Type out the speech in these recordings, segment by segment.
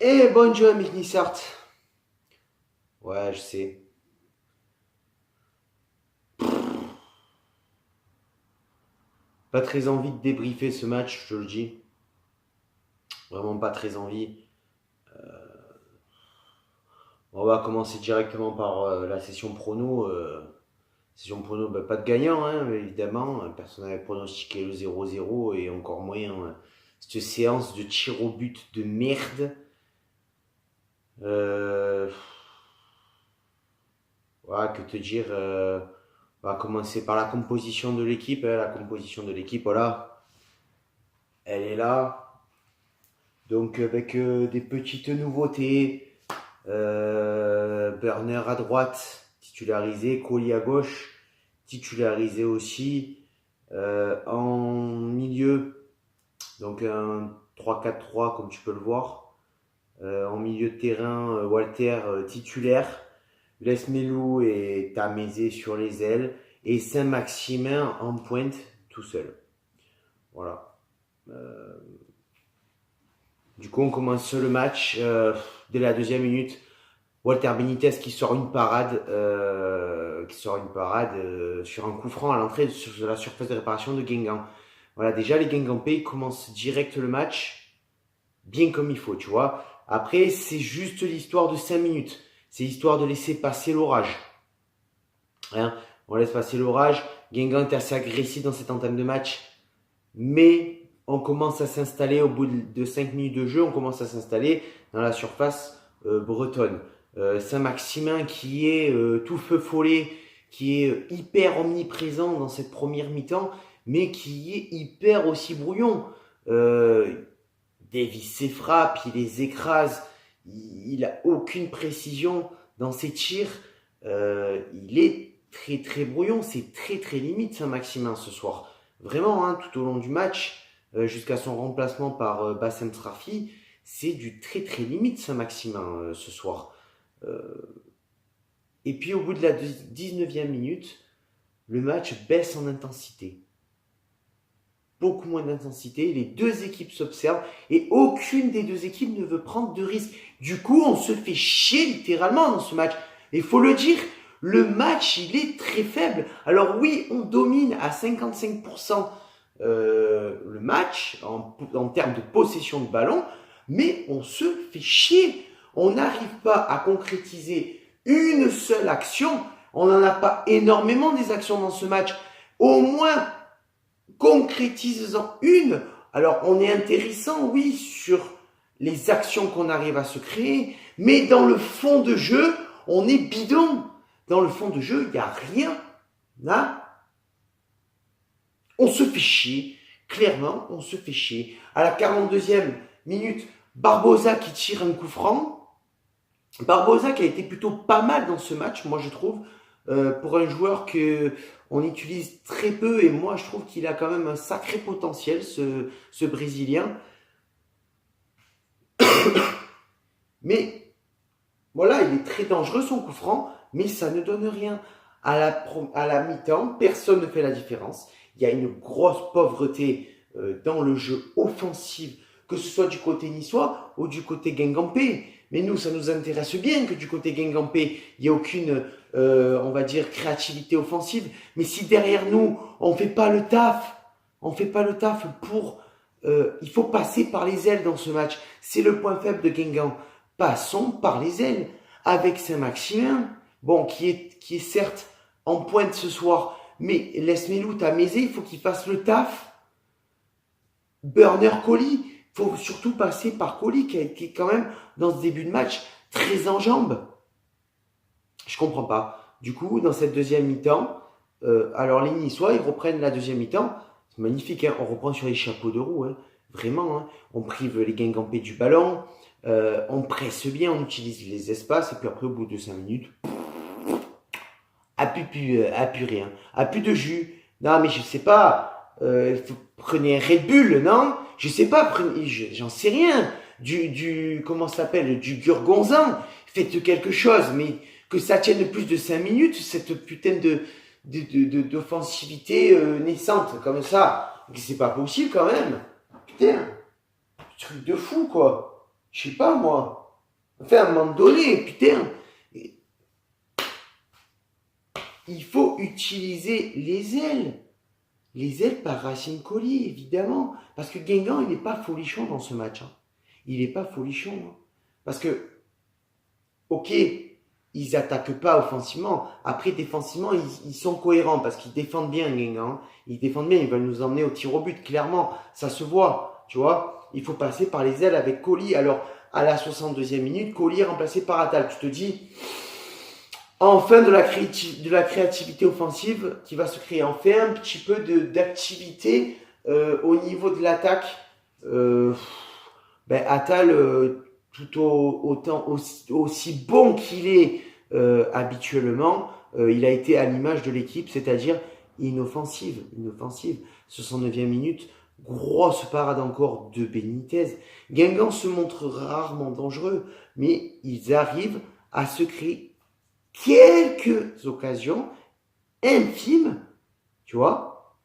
Eh, bonjour, Mick Nissart. Ouais, je sais. Pas très envie de débriefer ce match, je te le dis. Vraiment pas très envie. On va commencer directement par la session prono. Session prono, bah, pas de gagnant, hein, évidemment. Personne n'avait pronostiqué le 0-0 et encore moins cette séance de tir au but de merde. Voilà, que te dire. On va commencer par la composition de l'équipe. La composition de l'équipe, voilà. Elle est là. Donc avec des petites nouveautés. Burner à droite, titularisé. Colli à gauche, titularisé aussi. En milieu, donc un 3-4-3 comme tu peux le voir. En milieu de terrain, Walter titulaire. Lesmelou et Tamézé sur les ailes. Et Saint-Maximin en pointe tout seul. Voilà. Du coup, on commence le match dès la deuxième minute. Walter Benitez qui sort une parade, sur un coup franc à l'entrée de la surface de réparation de Guingamp. Voilà, déjà les Guingampais commencent direct le match bien comme il faut, tu vois. Après, c'est juste l'histoire de 5 minutes. C'est l'histoire de laisser passer l'orage. Hein, on laisse passer l'orage. Guingamp est assez agressif dans cette entame de match, mais on commence à s'installer au bout de 5 minutes de jeu, on commence à s'installer dans la surface bretonne. Saint-Maximin qui est tout feu follet, qui est hyper omniprésent dans cette première mi-temps, mais qui est hyper aussi brouillon. Davis ses frappes, il les écrase, il a aucune précision dans ses tirs. Il est très très brouillon, c'est très très limite Saint-Maximin ce soir. Vraiment, hein, tout au long du match, jusqu'à son remplacement par Bassem Srafi, c'est du très très limite Saint-Maximin ce soir. Et puis au bout de la 19e minute, le match baisse en intensité. Beaucoup moins d'intensité, les deux équipes s'observent et aucune des deux équipes ne veut prendre de risques. Du coup, on se fait chier littéralement dans ce match. Et il faut le dire, le match, il est très faible. Alors oui, on domine à 55% le match en termes de possession de ballon, mais on se fait chier. On n'arrive pas à concrétiser une seule action. On n'en a pas énormément des actions dans ce match. Au moins, concrétise-en une. Alors, on est intéressant, oui, sur les actions qu'on arrive à se créer, mais dans le fond de jeu, on est bidon. Dans le fond de jeu, il n'y a rien. Là, on se fait chier. Clairement, on se fait chier. À la 42e minute, Barbosa qui tire un coup franc. Barbosa qui a été plutôt pas mal dans ce match, moi je trouve, pour un joueur que on utilise très peu, et moi je trouve qu'il a quand même un sacré potentiel, ce Brésilien. Mais voilà, il est très dangereux son coup franc, mais ça ne donne rien. À la mi-temps, personne ne fait la différence. Il y a une grosse pauvreté dans le jeu offensif, que ce soit du côté niçois ou du côté guingampais. Mais nous, ça nous intéresse bien que du côté guingampais, il n'y ait aucune, on va dire, créativité offensive. Mais si derrière nous, on fait pas le taf pour... il faut passer par les ailes dans ce match. C'est le point faible de Guingamp. Passons par les ailes. Avec Saint-Maximin, bon, qui est certes en pointe ce soir, mais Lesmelou, Tamézé, il faut qu'il fasse le taf. Burner, Colli, il faut surtout passer par Colli, qui a été quand même, dans ce début de match, très en jambes. Je comprends pas. Du coup, dans cette deuxième mi-temps, alors les Niçois, ils reprennent la deuxième mi-temps. C'est magnifique, hein, on reprend sur les chapeaux de roue, hein, vraiment. Hein, on prive les Guingampais du ballon, on presse bien, on utilise les espaces, et puis après, au bout de 5 minutes, plus rien, plus de jus. Non, mais je sais pas, prenez un Red Bull, non? Je sais pas, j'en sais rien. comment ça s'appelle, du Gurgonzan. Faites quelque chose, mais que ça tienne plus de 5 minutes, cette putain d'offensivité naissante comme ça. C'est pas possible quand même. Putain, truc de fou quoi. Je sais pas moi. Enfin, à un moment donné, putain, il faut utiliser les ailes. Les ailes par Racine Colli, évidemment. Parce que Guingamp, il n'est pas folichon dans ce match. Hein. Il n'est pas folichon. Hein. Parce que, ok, ils attaquent pas offensivement. Après, défensivement, ils sont cohérents parce qu'ils défendent bien, Guingamp. Hein. Ils défendent bien, ils veulent nous emmener au tir au but, clairement. Ça se voit, tu vois. Il faut passer par les ailes avec Colli. Alors, à la 62e minute, Colli est remplacé par Attal. Tu te dis... Enfin de la créativité offensive qui va se créer. Enfin un petit peu d'activité au niveau de l'attaque. Attal, tout autant aussi bon qu'il est habituellement, il a été à l'image de l'équipe, c'est-à-dire inoffensive. 69e minute, grosse parade encore de Benitez. Guingamp se montre rarement dangereux, mais ils arrivent à se créer quelques occasions infimes, tu vois,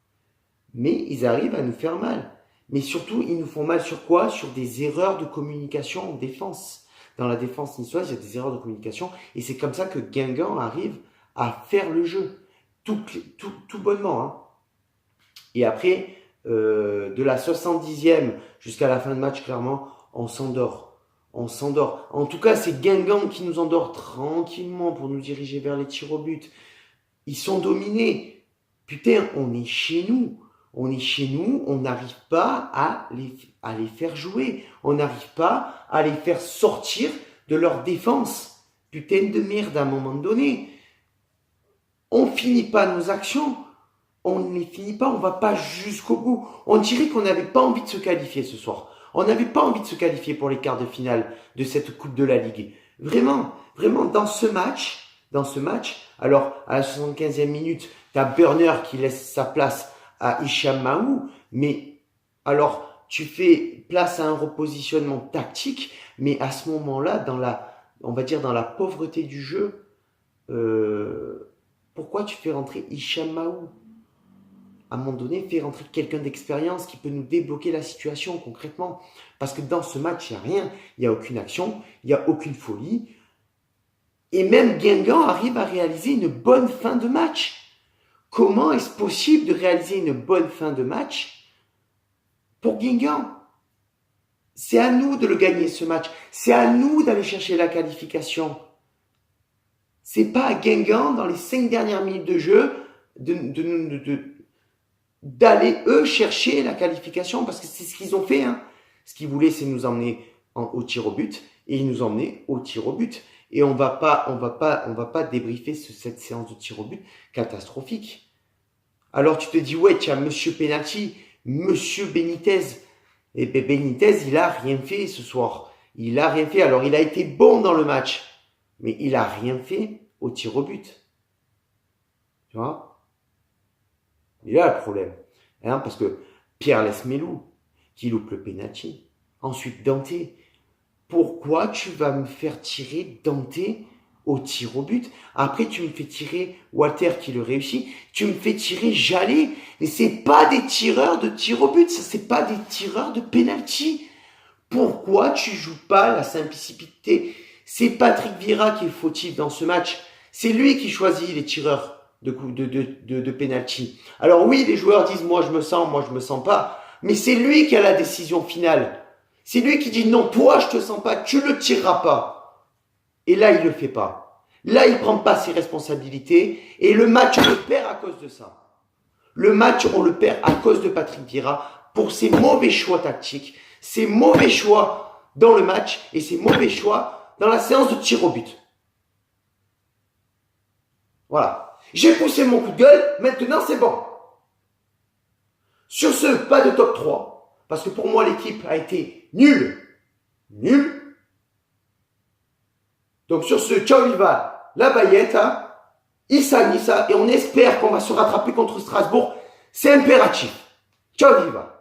mais ils arrivent à nous faire mal. Mais surtout, ils nous font mal sur quoi? Sur des erreurs de communication en défense. Dans la défense niçoise, il y a des erreurs de communication, et c'est comme ça que Guingamp arrive à faire le jeu, tout bonnement. Hein. Et après, de la 70e jusqu'à la fin de match, clairement, on s'endort. En tout cas, c'est Guingamp qui nous endort tranquillement pour nous diriger vers les tirs au but. Ils sont dominés. Putain, on est chez nous. On n'arrive pas à les faire jouer. On n'arrive pas à les faire sortir de leur défense. Putain de merde à un moment donné. On finit pas nos actions. On ne les finit pas, on va pas jusqu'au bout. On dirait qu'on n'avait pas envie de se qualifier ce soir. On n'avait pas envie de se qualifier pour les quarts de finale de cette Coupe de la Ligue. Vraiment, dans ce match, alors à la 75e minute, t'as Burner qui laisse sa place à Hicham Mahou, mais alors tu fais place à un repositionnement tactique, mais à ce moment-là, on va dire dans la pauvreté du jeu, pourquoi tu fais rentrer Hicham Mahou? À un moment donné, fais rentrer quelqu'un d'expérience qui peut nous débloquer la situation concrètement. Parce que dans ce match, il n'y a rien. Il n'y a aucune action, il n'y a aucune folie. Et même Guingamp arrive à réaliser une bonne fin de match. Comment est-ce possible de réaliser une bonne fin de match pour Guingamp? C'est à nous de le gagner ce match. C'est à nous d'aller chercher la qualification. C'est pas à Guingamp, dans les 5 dernières minutes de jeu, d'aller eux chercher la qualification, parce que c'est ce qu'ils ont fait. Hein. Ce qu'ils voulaient, c'est nous emmener au tir au but, et ils nous emmenaient au tir au but. Et on va pas débriefer cette séance de tir au but catastrophique. Alors tu te dis, ouais, tu as Monsieur Penalty, Monsieur Benitez. Et bien Benitez, il a rien fait ce soir. Il a rien fait. Alors il a été bon dans le match, mais il a rien fait au tir au but. Tu vois? Il y a le problème. Hein, parce que Pierre Lesmelou, qui loupe le penalty. Ensuite, Dante. Pourquoi tu vas me faire tirer Dante au tir au but? Après, tu me fais tirer Walter qui le réussit. Tu me fais tirer Jallet. Mais c'est pas des tireurs de tir au but. Ça, c'est pas des tireurs de penalty. Pourquoi tu joues pas la simplicité? C'est Patrick Vieira qui est fautif dans ce match. C'est lui qui choisit les tireurs de penalty. Alors oui, les joueurs disent moi je me sens pas, mais c'est lui qui a la décision finale. C'est lui qui dit non, toi je te sens pas, tu le tireras pas. Et là il le fait pas. Là il prend pas ses responsabilités et le match on le perd à cause de ça. Le match on le perd à cause de Patrick Vieira pour ses mauvais choix tactiques, ses mauvais choix dans le match et ses mauvais choix dans la séance de tir au but. Voilà. J'ai poussé mon coup de gueule, maintenant c'est bon. Sur ce, pas de top 3, parce que pour moi l'équipe a été nulle. Nulle. Donc sur ce, ciao viva la Bayette, hein. Issa Nissa, et on espère qu'on va se rattraper contre Strasbourg. C'est impératif. Ciao viva.